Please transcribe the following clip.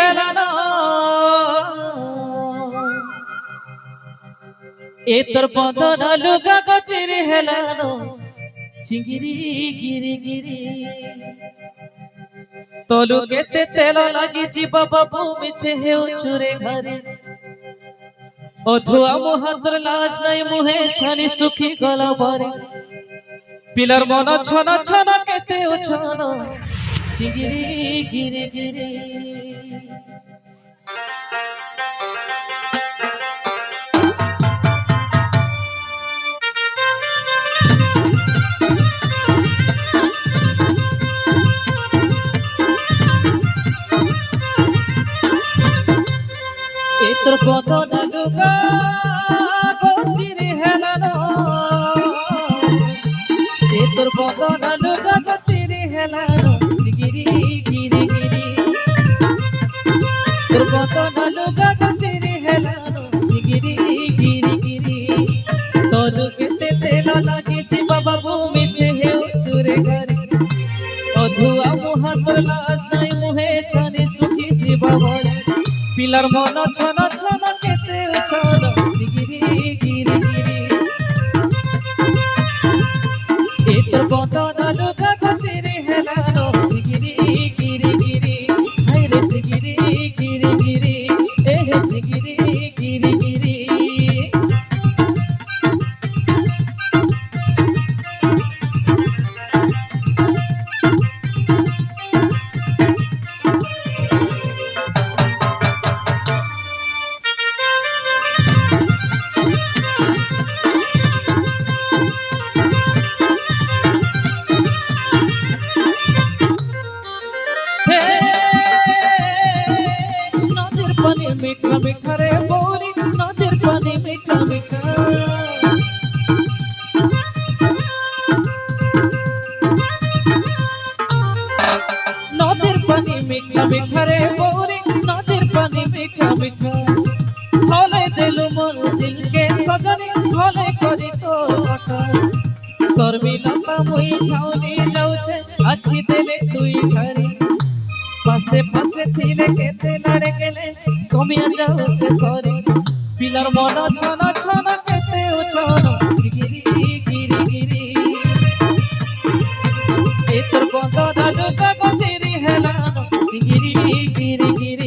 হেলানো এ তোর বদন লুগা গো চিরি হেলানো চিঙ্গিরি গিরি গিরি তোলু কেতে তেল লাগিছি বাবা ভূমিছে হেউ চুরে ঘরে অথুয়া মুহাতর লাজ নাই মুহে ছানি সুখী গলা ভরে পিলার মন ছন ছন কেতে উছন চিঙ্গিরি গিরি গিরি তোর বদন লুগা গো চিরি হেলানো এ তোর বদন লুগা গো চিরি হেলানো গিরি গিরি গিরি তোর বদন লুগা গো চিরি হেলানো গিরি গিরি গিরি তোলু কেতে তেল লাগিছি বাবা ভূমিছে হেউ চুরে ঘরে অধুয়া মুহাতর লাজ নাই মুহে ছানি সুখী জীবা ভরে পিলার মন ছন ছন কেতে উছন গিরি গিরি গিরি এ তোর বদন লুগা গো চিরি হেলানো গিরি গিরি গিরি হায় রে গিরি গিরি গিরি এ হে গিরি গিরি গিরি मीठा मीठा रे बोली नजर पानी मीठा मीठा नजर पानी मीठा मीठा रे बोली नजर पानी मीठा मीठा हले दिल मोर दिल के सजनी हले करी तो अटा शर्मिला मुई झाउनी जाउछे आखी देले तुई घरे पासे पासे थिले केते लड़े गेले सोमिया जाउछे सरे पिलार मन छन छन केते उछन गिरी गिरी गिरी ए तोर बंदन लुगा गो चिरी हेलानो गिरी गिरी गिरी